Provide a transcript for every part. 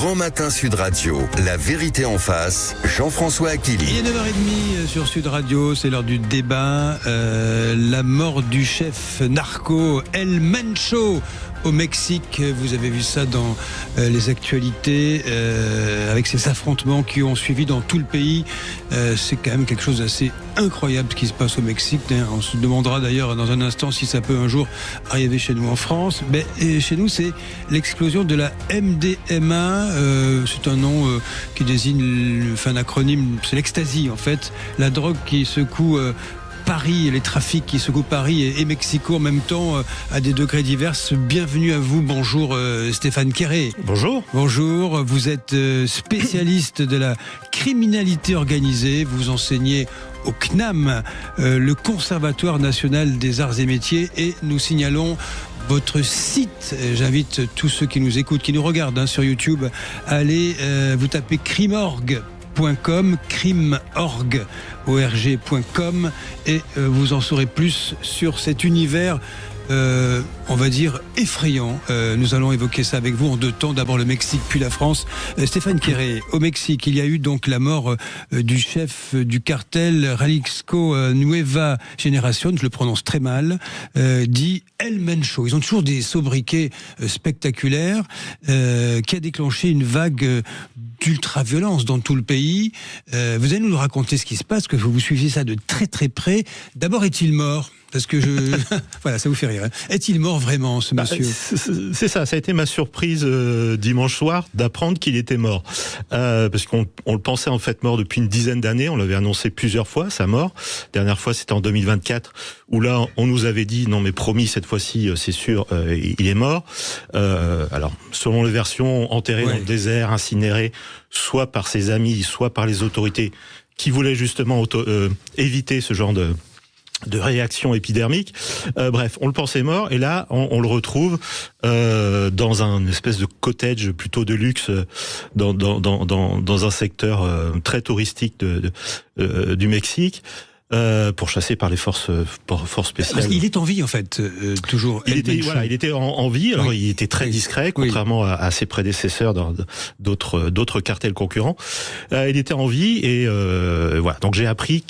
Grand Matin Sud Radio, la vérité en face, Jean-François Akili. Il est 9h30 sur Sud Radio, c'est l'heure du débat. La mort du chef narco El Mencho au Mexique. Vous avez vu ça dans les actualités, avec ces affrontements qui ont suivi dans tout le pays. C'est quand même quelque chose d'assez incroyable ce qui se passe au Mexique. On se demandera d'ailleurs dans un instant si ça peut un jour arriver chez nous en France. Mais chez nous, c'est l'explosion de la MDMA. C'est un nom qui désigne, un acronyme, c'est l'ecstasy en fait. La drogue qui secoue Paris, les trafics qui secouent Paris et Mexico en même temps à des degrés divers. Bienvenue à vous, bonjour Stéphane Quéré. Bonjour. Bonjour, vous êtes spécialiste de la criminalité organisée, vous enseignez au CNAM, le Conservatoire National des Arts et Métiers, et nous signalons votre site. J'invite tous ceux qui nous écoutent, qui nous regardent sur YouTube, à aller, vous tapez crimorg.com, crimorg.com, et vous en saurez plus sur cet univers, on va dire effrayant. Nous allons évoquer ça avec vous en deux temps. D'abord le Mexique, puis la France. Stéphane Quéré, au Mexique, il y a eu donc la mort du chef du cartel Jalisco Nueva Generación, je le prononce très mal, dit El Mencho. Ils ont toujours des sobriquets spectaculaires, qui a déclenché une vague d'ultra-violence dans tout le pays. Vous allez nous raconter ce qui se passe, que vous suivez ça de très très près. D'abord, est-il mort ? Parce que voilà, ça vous fait rire. Est-il mort vraiment, ce monsieur ? C'est ça a été ma surprise dimanche soir d'apprendre qu'il était mort. Parce qu'on le pensait en fait mort depuis une dizaine d'années, on l'avait annoncé plusieurs fois, sa mort. Dernière fois, c'était en 2024, où là, on nous avait dit, non mais promis, cette fois-ci, c'est sûr, il est mort. Alors, selon les versions, enterré dans le désert, incinéré, soit par ses amis, soit par les autorités, qui voulaient justement éviter ce genre de réaction épidermique. Bref, on le pensait mort, et là, on le retrouve dans un espèce de cottage plutôt de luxe, dans un secteur très touristique du Mexique. Pourchassé par les forces spéciales. Parce qu'il est en vie en fait, toujours. Il était en vie. Alors il était très discret, contrairement à ses prédécesseurs dans d'autres cartels concurrents. Il était en vie, et voilà. Donc j'ai appris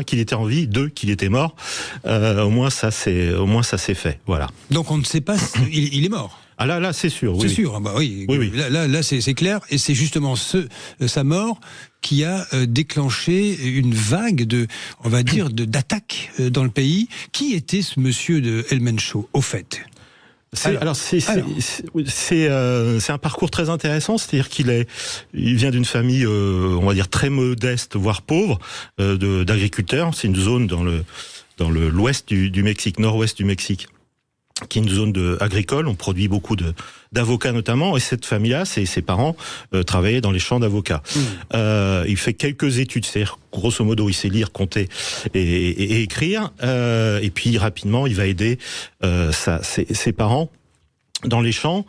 qu'il était en vie, qu'il était mort. Au moins ça c'est fait. Voilà. Donc on ne sait pas il est mort. Ah là, c'est sûr. C'est sûr. Bah oui. Là, c'est clair. Et c'est justement sa mort qui a déclenché une vague d'attaques dans le pays. Qui était ce monsieur de El Mencho, au fait ? C'est un parcours très intéressant, c'est-à-dire qu'il vient d'une famille, on va dire très modeste, voire pauvre, d'agriculteurs. C'est une zone dans l'ouest du Mexique, nord-ouest du Mexique, qui est une zone agricole. On produit beaucoup d'avocats notamment, et cette famille-là, ses parents travaillaient dans les champs d'avocats. Il fait quelques études, c'est-à-dire grosso modo il sait lire, compter et écrire, et puis rapidement il va aider ses parents dans les champs.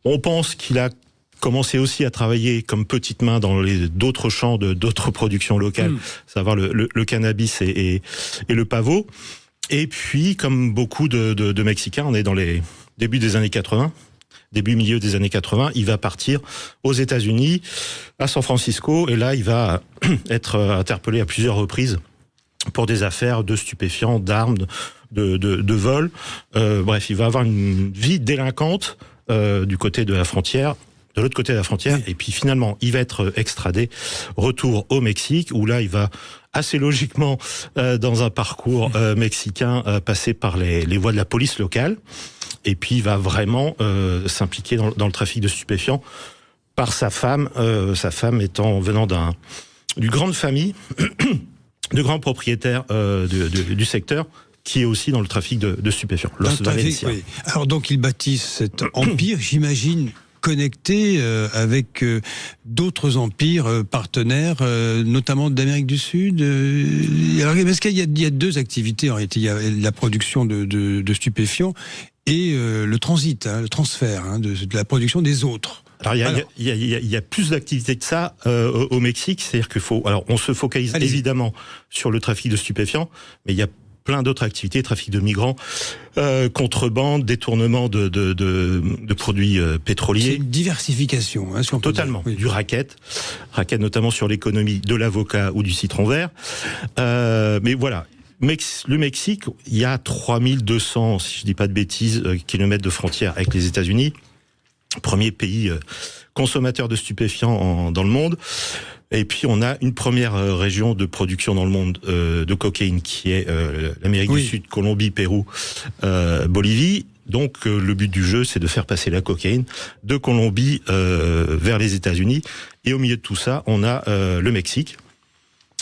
On pense qu'il a commencé aussi à travailler comme petite main dans d'autres champs d'autres productions locales, savoir le cannabis et le pavot. Et puis, comme beaucoup de Mexicains, on est dans les débuts des années 80, milieu des années 80, il va partir aux États-Unis, à San Francisco, et là, il va être interpellé à plusieurs reprises pour des affaires de stupéfiants, d'armes, de vol. Bref, il va avoir une vie délinquante du côté de la frontière. De l'autre côté de la frontière, et puis finalement, il va être extradé, retour au Mexique, où là, il va assez logiquement, dans un parcours mexicain, passer par les voies de la police locale, et puis il va vraiment s'impliquer dans le trafic de stupéfiants par sa femme venant d'une grande famille, de grands propriétaires du secteur, qui est aussi dans le trafic de stupéfiants. Alors donc, il bâtit cet empire, j'imagine, connecté avec d'autres empires partenaires, notamment d'Amérique du Sud. Alors, est-ce qu'il y a deux activités en réalité ? Il y a la production de stupéfiants et le transit, le transfert de la production des autres. Alors, il y a plus d'activités que ça au Mexique, c'est-à-dire on se focalise évidemment sur le trafic de stupéfiants, mais il y a plein d'autres activités, trafic de migrants, contrebande, détournement de produits pétroliers. C'est une diversification, hein, si on peut Totalement. dire. Oui. Du racket notamment sur l'économie de l'avocat ou du citron vert. Mais voilà. Le Mexique, il y a 3200, si je dis pas de bêtises, kilomètres de frontières avec les États-Unis. Premier pays consommateur de stupéfiants dans le monde. Et puis on a une première région de production dans le monde de cocaïne qui est l'Amérique du Sud, Colombie, Pérou, Bolivie. Donc le but du jeu, c'est de faire passer la cocaïne de Colombie vers les États-Unis. Et au milieu de tout ça, on a le Mexique.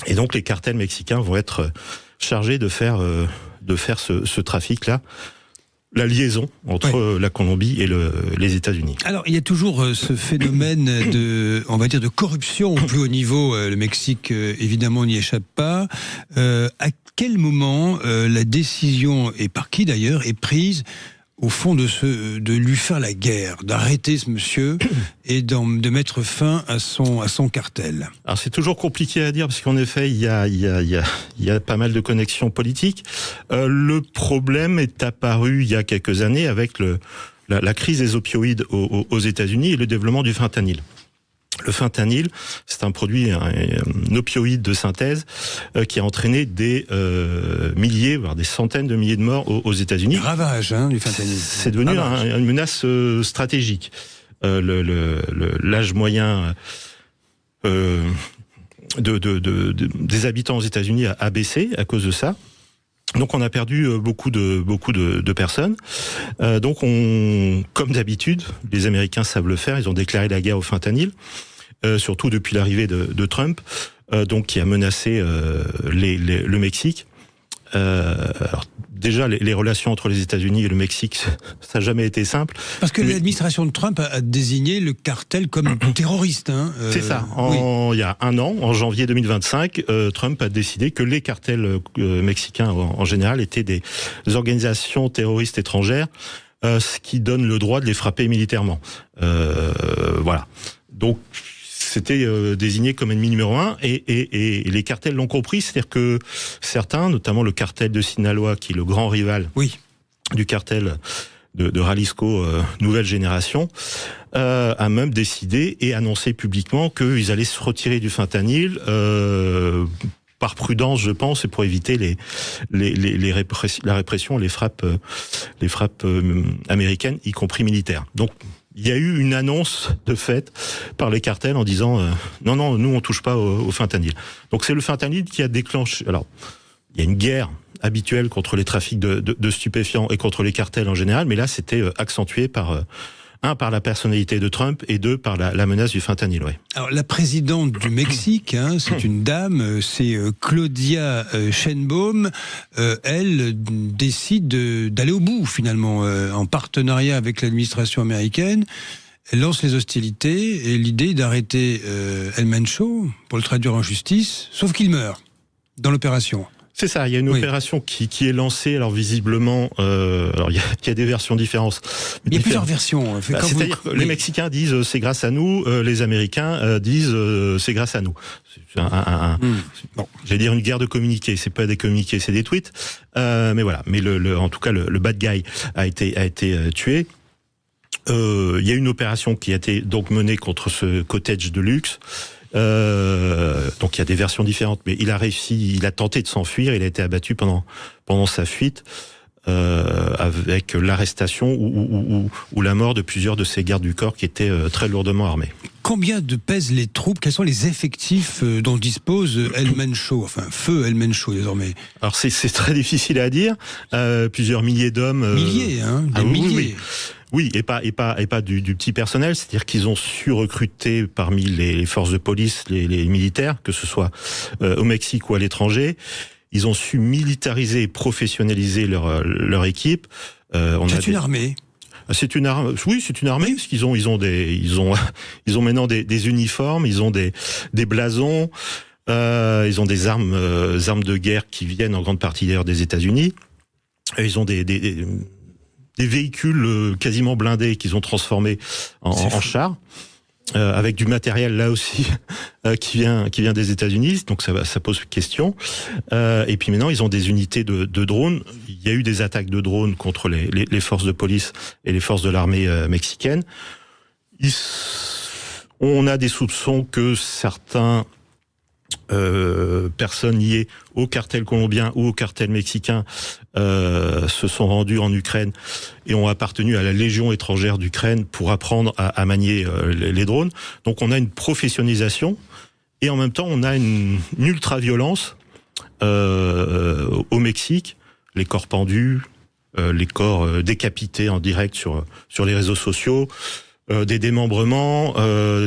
Et donc les cartels mexicains vont être chargés de faire ce trafic-là. La liaison entre la Colombie et les États-Unis. Alors, il y a toujours ce phénomène de corruption au plus haut niveau. Le Mexique, évidemment, n'y échappe pas. À quel moment la décision, et par qui d'ailleurs, est prise au fond de lui faire la guerre, d'arrêter ce monsieur et de mettre fin à son cartel? Alors c'est toujours compliqué à dire parce qu'en effet il y a pas mal de connexions politiques. Le problème est apparu il y a quelques années avec la crise des opioïdes aux États-Unis et le développement du fentanyl. Le fentanyl, c'est un produit, un opioïde de synthèse qui a entraîné des milliers, voire des centaines de milliers de morts aux États-Unis. Ravage, du fentanyl. C'est devenu une menace stratégique. L'âge moyen des habitants aux États-Unis a baissé à cause de ça. Donc on a perdu beaucoup de personnes. Donc comme d'habitude, les Américains savent le faire. Ils ont déclaré la guerre au fentanyl, surtout depuis l'arrivée de Trump, donc qui a menacé le Mexique. Alors déjà, les relations entre les États-Unis et le Mexique, ça n'a jamais été simple. Parce que l'administration de Trump a désigné le cartel comme terroriste. C'est ça. Il y a un an, en janvier 2025, Trump a décidé que les cartels mexicains en général étaient des organisations terroristes étrangères, ce qui donne le droit de les frapper militairement. Voilà. Donc c'était désigné comme ennemi numéro 1 et les cartels l'ont compris, c'est-à-dire que certains, notamment le cartel de Sinaloa, qui est le grand rival du cartel de Jalisco nouvelle génération, a même décidé et annoncé publiquement qu'ils allaient se retirer du fentanyl par prudence, je pense, et pour éviter la répression, les frappes américaines, y compris militaires. Donc il y a eu une annonce de fait par les cartels en disant non, nous on touche pas au fentanyl. Donc c'est le fentanyl qui a déclenché. Alors il y a une guerre habituelle contre les trafics de stupéfiants et contre les cartels en général, mais là c'était accentué par la personnalité de Trump et deux, par la menace du fentanyl. Ouais. Alors, la présidente du Mexique, c'est une dame, c'est Claudia Sheinbaum. Elle décide d'aller au bout, finalement, en partenariat avec l'administration américaine. Elle lance les hostilités et l'idée d'arrêter El Mencho, pour le traduire en justice, sauf qu'il meurt dans l'opération. C'est ça, il y a une opération qui est lancée, alors visiblement, alors il y a des versions différentes. Il y a plusieurs versions. C'est-à-dire que les Mexicains disent c'est grâce à nous, les Américains disent c'est grâce à nous. Bon, j'allais dire une guerre de communiqués, c'est pas des communiqués, c'est des tweets. Mais voilà, mais en tout cas le bad guy a été tué. Il y a une opération qui a été donc menée contre ce cottage de luxe. Donc il y a des versions différentes, mais il a tenté de s'enfuir, il a été abattu pendant sa fuite, avec l'arrestation ou la mort de plusieurs de ses gardes du corps qui étaient très lourdement armés. Combien pèsent les troupes? Quels sont les effectifs dont dispose El Mencho, enfin feu El Mencho désormais? Alors c'est très difficile à dire. Plusieurs milliers d'hommes. Milliers, des milliers. Oui, et pas du petit personnel, c'est-à-dire qu'ils ont su recruter parmi les forces de police, les militaires, que ce soit au Mexique ou à l'étranger. Ils ont su militariser et professionnaliser leur équipe. C'est une armée. C'est une armée. Oui, c'est une armée parce qu'ils ont maintenant des uniformes, ils ont des blasons, ils ont des armes de guerre qui viennent en grande partie d'ailleurs des États-Unis. Ils ont des véhicules quasiment blindés qu'ils ont transformés en chars. avec du matériel là aussi qui vient des États-Unis, donc ça pose question. Et puis maintenant, ils ont des unités de drones. Il y a eu des attaques de drones contre les forces de police et les forces de l'armée mexicaine. On a des soupçons que certains personnes liées au cartel colombien ou au cartel mexicain se sont rendues en Ukraine et ont appartenu à la Légion étrangère d'Ukraine pour apprendre à manier les drones. Donc on a une professionnalisation et en même temps on a une ultra-violence au Mexique, les corps pendus, les corps décapités en direct sur les réseaux sociaux, des démembrements,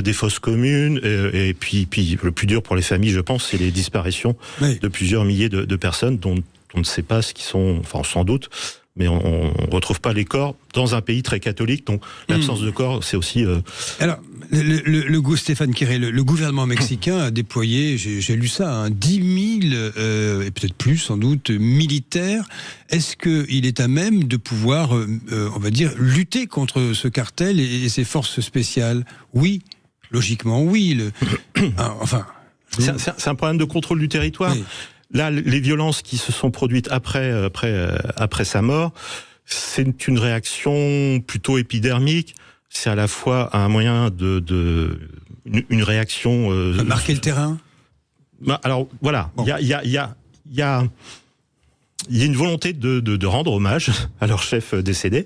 des fosses communes, et puis le plus dur pour les familles, je pense, c'est les disparitions de plusieurs milliers de personnes dont on ne sait pas ce qu'ils sont, enfin sans doute, mais on retrouve pas les corps dans un pays très catholique, donc l'absence de corps, c'est aussi... Alors, Stéphane Quéré, le gouvernement mexicain a déployé, j'ai lu ça, 10 000, et peut-être plus sans doute, militaires. Est-ce qu'il est à même de pouvoir, on va dire, lutter contre ce cartel et ses forces spéciales? Oui, logiquement oui. Enfin... C'est un problème de contrôle du territoire. Oui. Là, les violences qui se sont produites après sa mort, c'est une réaction plutôt épidermique. C'est à la fois un moyen une réaction... marquer le terrain. Alors, voilà. Il y a une volonté de rendre hommage à leur chef décédé,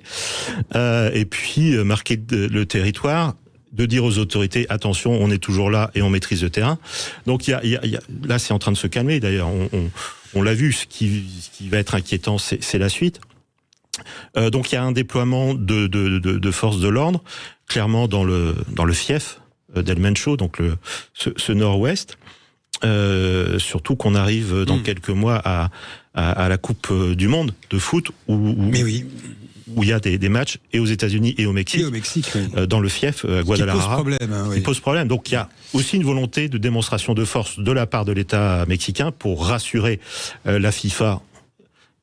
et puis marquer le territoire, de dire aux autorités, attention, on est toujours là et on maîtrise le terrain. Donc là, c'est en train de se calmer. D'ailleurs, on l'a vu. Ce qui va être inquiétant, c'est la suite. Donc il y a un déploiement de forces de l'ordre, clairement dans le fief d'El Mencho, donc ce nord-ouest. Surtout qu'on arrive dans quelques mois à la Coupe du Monde de foot Mais oui. Où il y a des matchs et aux États-Unis et au Mexique, oui. Dans le fief Guadalajara. Qui pose problème. Donc il y a aussi une volonté de démonstration de force de la part de l'État mexicain pour rassurer la FIFA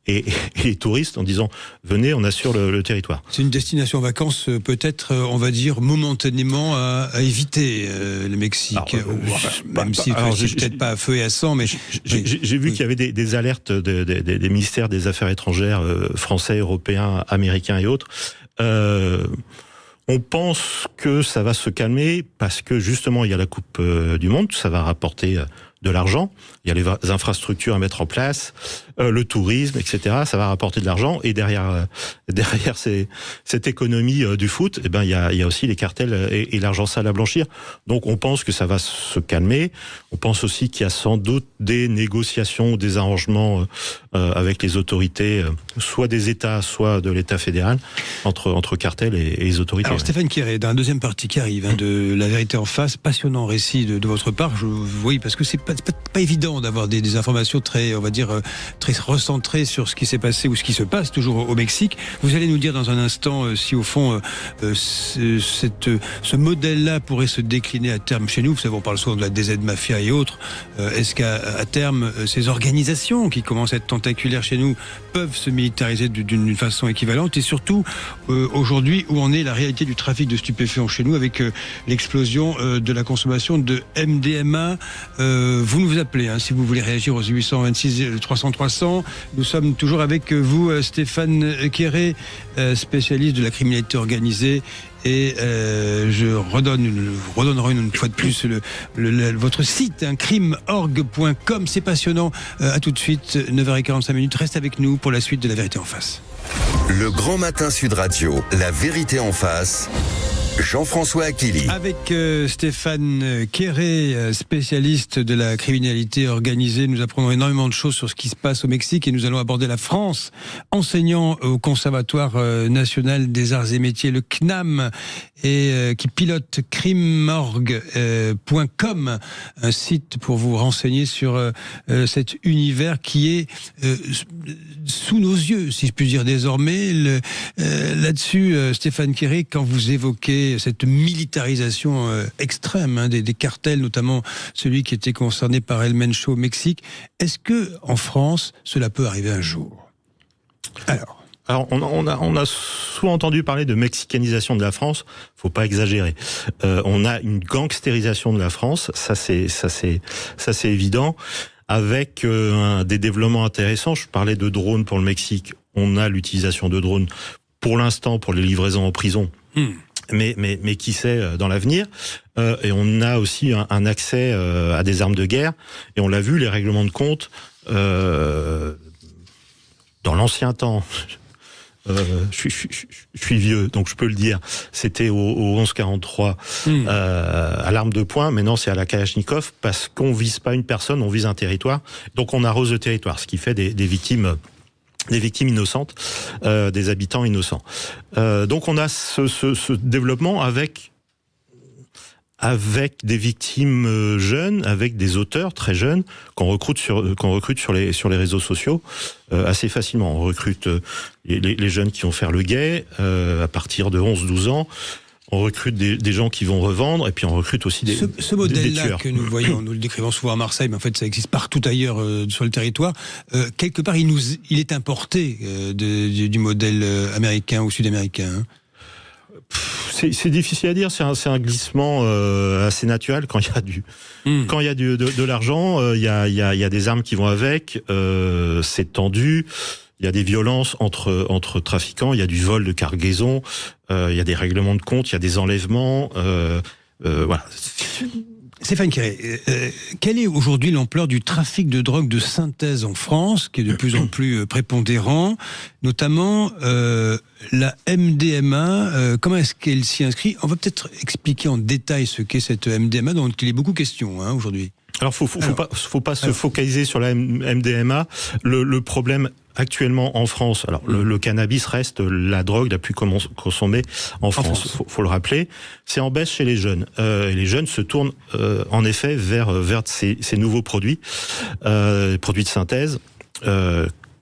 et les touristes en disant venez, on assure le territoire. C'est une destination vacances peut-être, on va dire, momentanément à éviter, le Mexique. Même si c'est peut-être pas à feu et à sang, mais... J'ai vu qu'il y avait des alertes des ministères des Affaires étrangères français, européens, américains et autres. On pense que ça va se calmer parce que justement il y a la Coupe du Monde, ça va rapporter de l'argent, il y a les infrastructures à mettre en place, le tourisme, etc. Ça va rapporter de l'argent et derrière cette économie du foot, eh ben il y a aussi les cartels et l'argent sale à blanchir. Donc on pense que ça va se calmer. On pense aussi qu'il y a sans doute des négociations, des arrangements avec les autorités, soit des États, soit de l'État fédéral, entre cartels et les autorités. Alors Stéphane Quéré, d'un deuxième partie qui arrive, de La Vérité en face, passionnant récit de votre part. Oui, parce que c'est pas évident d'avoir des informations très, on va dire, très recentrées sur ce qui s'est passé ou ce qui se passe toujours au Mexique. Vous allez nous dire dans un instant si au fond ce modèle-là pourrait se décliner à terme chez nous. Vous savez, on parle souvent de la DZ Mafia et autres. Est-ce qu'à terme, ces organisations qui commencent à être tentaculaires chez nous peuvent se militariser d'une façon équivalente? Et surtout, aujourd'hui, où en est la réalité du trafic de stupéfiants chez nous avec l'explosion de la consommation de MDMA? Vous nous appelez si vous voulez réagir aux 826 300 300. Nous sommes toujours avec vous, Stéphane Quéré, spécialiste de la criminalité organisée. Et je redonnerai une fois de plus votre site, crime.org.com. C'est passionnant. À tout de suite, 9h45. Reste avec nous pour la suite de La Vérité en face. Le Grand Matin Sud Radio, La Vérité en face. Jean-François Achili. Avec Stéphane Quéré, spécialiste de la criminalité organisée, nous apprenons énormément de choses sur ce qui se passe au Mexique et nous allons aborder la France, enseignant au Conservatoire national des arts et métiers, le CNAM, et qui pilote crime.org.com, un site pour vous renseigner sur cet univers qui est sous nos yeux, si je puis dire désormais. Là-dessus, Stéphane Quéré, quand vous évoquez cette militarisation extrême des cartels, notamment celui qui était concerné par El Mencho au Mexique, est-ce que en France, cela peut arriver un jour? Alors, on a souvent entendu parler de mexicanisation de la France. Faut pas exagérer. On a une gangstérisation de la France. Ça c'est évident. Avec des développements intéressants. Je parlais de drones pour le Mexique. On a l'utilisation de drones pour l'instant pour les livraisons en prison. Mais qui sait dans l'avenir. Et on a aussi un accès à des armes de guerre. Et on l'a vu, les règlements de compte dans l'ancien temps. Je suis vieux, donc je peux le dire. C'était au 1143 à l'arme de poing. Maintenant, c'est à la Kalachnikov parce qu'on vise pas une personne, on vise un territoire. Donc, on arrose le territoire, ce qui fait des victimes innocentes, des habitants innocents. Donc, on a ce développement avec des victimes jeunes, avec des auteurs très jeunes qu'on recrute sur les réseaux sociaux assez facilement. On recrute les jeunes qui vont faire le guet à partir de 11-12 ans. On recrute des gens qui vont revendre et puis on recrute aussi des tueurs. Ce modèle-là que nous voyons, nous le décrivons souvent à Marseille, mais en fait ça existe partout ailleurs sur le territoire. Quelque part, il est importé du modèle américain ou sud-américain. Hein. C'est difficile à dire. C'est un glissement assez naturel quand il y a de l'argent. Il y a des armes qui vont avec. C'est tendu. Il y a des violences entre trafiquants. Il y a du vol de cargaison. Il y a des règlements de compte. Il y a des enlèvements. Voilà. Stéphane Quéré, quelle est aujourd'hui l'ampleur du trafic de drogue de synthèse en France, qui est de plus en plus prépondérant, notamment la MDMA, comment est-ce qu'elle s'y inscrit? On va peut-être expliquer en détail ce qu'est cette MDMA, dont il est beaucoup question aujourd'hui. Alors, faut pas se focaliser sur la MDMA. Le problème actuellement en France, alors le cannabis reste la drogue la plus consommée en France. Faut le rappeler. C'est en baisse chez les jeunes. Et les jeunes se tournent en effet vers ces nouveaux produits de synthèse.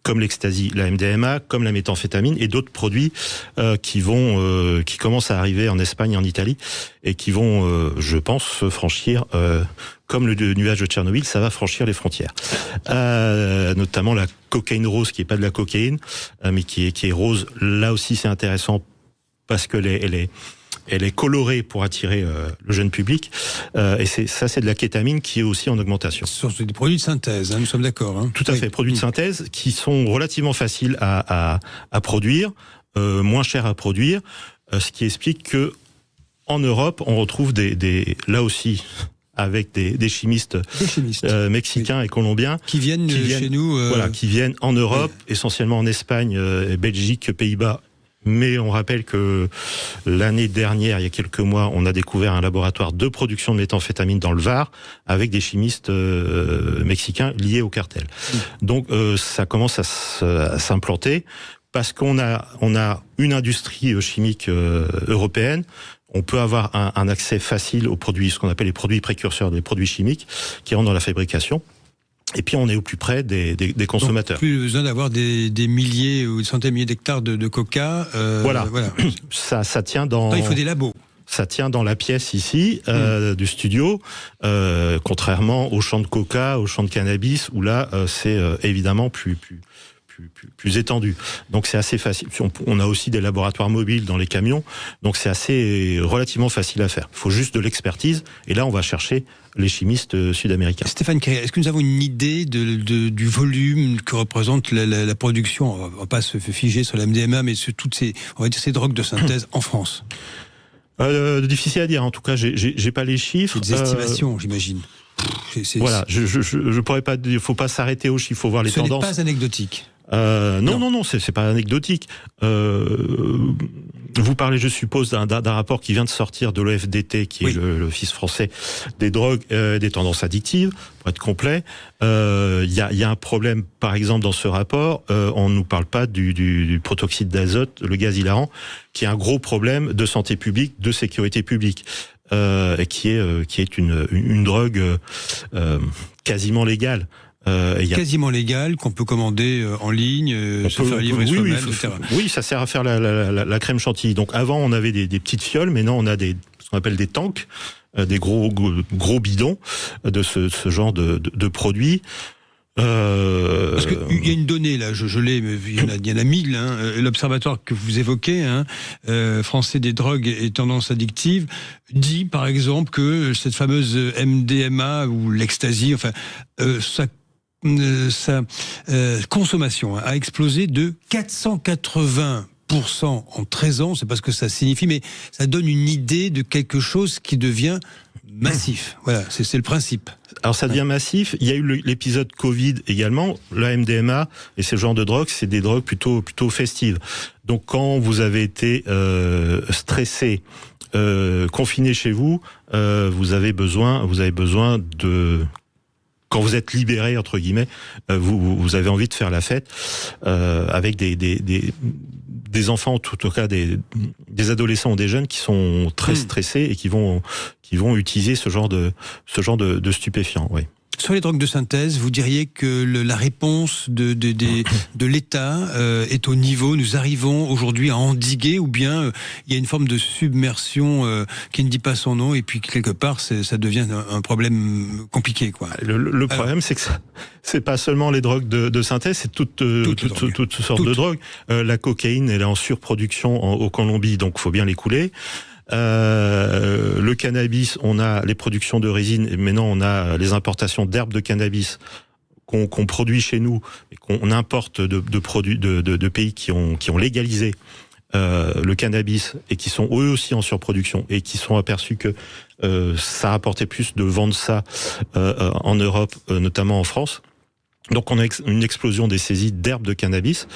Comme l'ecstasy, la MDMA, comme la méthamphétamine et d'autres produits qui commencent à arriver en Espagne et en Italie et qui vont, je pense, franchir, comme le nuage de Tchernobyl, ça va franchir les frontières. Notamment la cocaïne rose, qui est pas de la cocaïne, mais qui est rose. Là aussi, c'est intéressant parce que elle est colorée pour attirer le jeune public. Et c'est de la kétamine qui est aussi en augmentation. Ce sont des produits de synthèse, nous sommes d'accord. Hein. Tout à fait, produits de synthèse qui sont relativement faciles à produire, moins chers à produire, ce qui explique que en Europe, on retrouve là aussi avec des chimistes mexicains et colombiens qui viennent chez nous. Voilà, qui viennent en Europe, essentiellement en Espagne, Belgique, Pays-Bas. Mais on rappelle que l'année dernière, il y a quelques mois, on a découvert un laboratoire de production de méthamphétamine dans le Var avec des chimistes mexicains liés au cartel. Donc ça commence à s'implanter parce qu'on a une industrie chimique européenne. On peut avoir un accès facile aux produits, ce qu'on appelle les produits précurseurs, des produits chimiques qui rentrent dans la fabrication. Et puis on est au plus près des consommateurs. Donc, plus besoin d'avoir des milliers ou des centaines de milliers d'hectares de coca. Voilà. Ça tient dans. Il faut des labos. Ça tient dans la pièce ici du studio, contrairement aux champs de coca, aux champs de cannabis, où là c'est évidemment plus étendu. Donc c'est assez facile. On a aussi des laboratoires mobiles dans les camions, donc c'est relativement facile à faire. Il faut juste de l'expertise, et là on va chercher les chimistes sud-américains. Stéphane Quéré, est-ce que nous avons une idée du volume que représente la production? On ne va pas se figer sur la MDMA, mais sur toutes ces drogues de synthèse en France. Difficile à dire. En tout cas, j'ai pas les chiffres. C'est des estimations, j'imagine. Voilà, je pourrais pas dire. Il faut pas s'arrêter aux chiffres. Il faut voir les tendances. Ce n'est pas anecdotique. Non, c'est pas anecdotique. Vous parlez, je suppose, d'un rapport qui vient de sortir de l'OFDT, qui est l'Office français des drogues, des tendances addictives, pour être complet. Il y a un problème, par exemple, dans ce rapport. On nous parle pas du protoxyde d'azote, le gaz hilarant, qui est un gros problème de santé publique, de sécurité publique. Et qui est une drogue quasiment légale. Quasiment légal, qu'on peut commander en ligne, se faire livrer soi-même, etc. Oui, ça sert à faire la crème chantilly. Donc avant, on avait des petites fioles, maintenant on a ce qu'on appelle des tanks, des gros bidons de ce genre de produits. Parce qu'il y a une donnée, là, je l'ai, mais il y en a 1000. L'observatoire que vous évoquez, français des drogues et tendances addictives, dit par exemple que cette fameuse MDMA ou l'ecstasy, sa consommation a explosé de 480% en 13 ans. C'est pas ce que ça signifie, mais ça donne une idée de quelque chose qui devient massif. Voilà, c'est le principe. Alors ça devient massif. Il y a eu l'épisode Covid également. La MDMA et ce genre de drogue, c'est des drogues plutôt festives. Donc quand vous avez été stressé, confiné chez vous, vous avez besoin de... Quand vous êtes libéré entre guillemets, vous avez envie de faire la fête avec des enfants, en tout cas des adolescents ou des jeunes qui sont très stressés et qui vont utiliser ce genre de stupéfiants. Oui. Sur les drogues de synthèse, vous diriez que la réponse de l'État est au niveau, nous arrivons aujourd'hui à endiguer, ou bien il y a une forme de submersion qui ne dit pas son nom, et puis quelque part ça devient un problème compliqué, quoi. Le problème, c'est que c'est pas seulement les drogues de synthèse, c'est toutes sortes de drogues. La cocaïne, elle est en surproduction au Colombie, donc il faut bien l'écouler. Le cannabis, on a les productions de résine, et maintenant on a les importations d'herbes de cannabis qu'on produit chez nous et qu'on importe de produits de pays qui ont légalisé le cannabis et qui sont eux aussi en surproduction et qui sont aperçus que ça rapportait plus de vendre ça en Europe, notamment en France. Donc on a une explosion des saisies d'herbes de cannabis,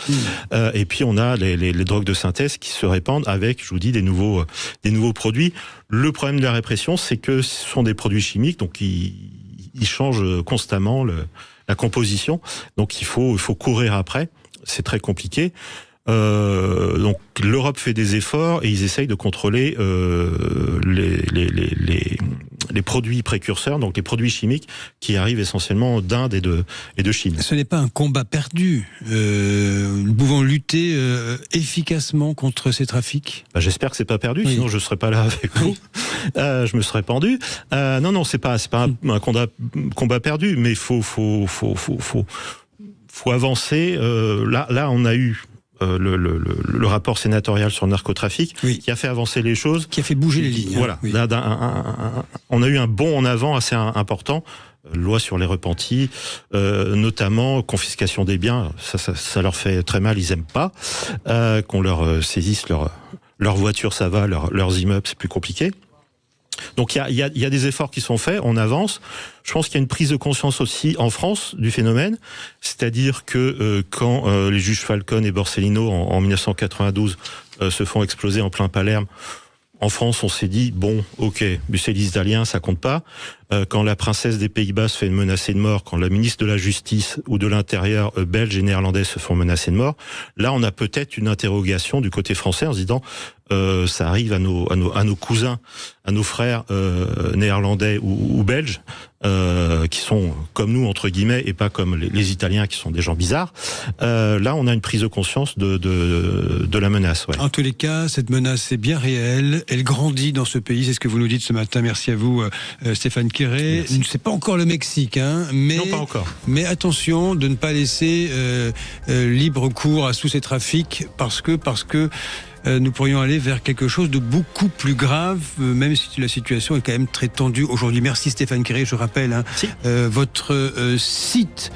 et puis on a les drogues de synthèse qui se répandent avec, je vous dis, des nouveaux produits. Le problème de la répression, c'est que ce sont des produits chimiques, donc ils changent constamment la composition. Donc il faut courir après. C'est très compliqué. Donc l'Europe fait des efforts et ils essayent de contrôler les produits précurseurs, donc les produits chimiques qui arrivent essentiellement d'Inde et de Chine. Ce n'est pas un combat perdu. Nous pouvons lutter efficacement contre ces trafics. J'espère que c'est pas perdu, sinon je serais pas là avec vous. Je me serais pendu. Non, c'est pas un combat perdu, mais faut avancer. Là, on a eu le rapport sénatorial sur le narcotrafic, qui a fait avancer les choses, qui a fait bouger les lignes. Voilà, on a eu un bond en avant assez important. Loi sur les repentis, notamment confiscation des biens. Ça leur fait très mal, ils aiment pas qu'on leur saisisse leur voiture, ça va, leurs immeubles, c'est plus compliqué. Donc il y a des efforts qui sont faits, on avance. Je pense qu'il y a une prise de conscience aussi en France du phénomène, c'est-à-dire que quand les juges Falcon et Borsellino en 1992 se font exploser en plein Palerme, en France on s'est dit bon, ok, Bucélis d'Alien, ça compte pas. Quand la princesse des Pays-Bas se fait menacer de mort, quand la ministre de la Justice ou de l'Intérieur belge et néerlandais se font menacer de mort, là on a peut-être une interrogation du côté français en se disant ça arrive à nos cousins, à nos frères néerlandais ou belges, qui sont comme nous entre guillemets et pas comme les Italiens qui sont des gens bizarres. Là on a une prise de conscience de la menace. Ouais. En tous les cas, cette menace est bien réelle, elle grandit dans ce pays, c'est ce que vous nous dites ce matin. Merci à vous Stéphane Quéré. C'est pas encore le Mexique, mais non, pas encore. Mais attention de ne pas laisser libre cours à tous ces trafics parce que nous pourrions aller vers quelque chose de beaucoup plus grave, même si la situation est quand même très tendue aujourd'hui. Merci Stéphane Quéré, je rappelle votre site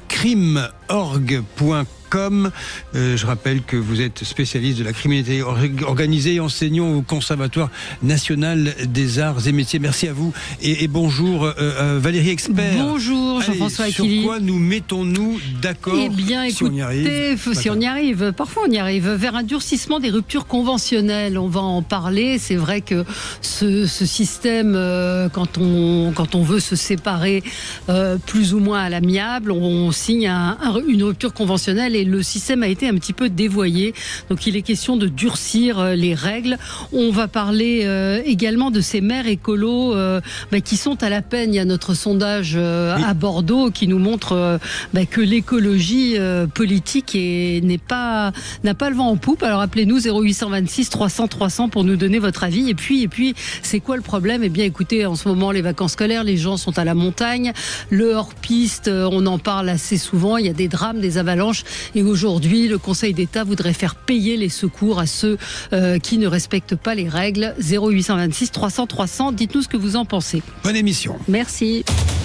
crime.org.com. Je rappelle que vous êtes spécialiste de la criminalité organisée et enseignant au Conservatoire national des arts et métiers. Merci à vous et bonjour Valérie Expert. Bonjour Jean-François Aquili. Sur quoi nous mettons-nous d'accord si on y arrive? Si on y arrive, parfois on y arrive, vers un durcissement des ruptures conventionnelles. On va en parler. C'est vrai que ce système, quand on veut se séparer plus ou moins à l'amiable, on signe une rupture conventionnelle et le système a été un petit peu dévoyé. Donc il est question de durcir les règles. On va parler également de ces maires écolos qui sont à la peine. Il y a notre sondage à Bordeaux qui nous montre que l'écologie politique n'a pas le vent en poupe. Alors appelez-nous 0826 300 300 pour nous donner votre avis. Et puis c'est quoi le problème ? Eh bien écoutez, en ce moment les vacances scolaires, les gens sont à la montagne, le hors-piste, on en parle assez souvent, il y a des drames, des avalanches, et aujourd'hui le Conseil d'État voudrait faire payer les secours à ceux qui ne respectent pas les règles. 0826 300 300, dites-nous ce que vous en pensez. Bonne émission. Merci.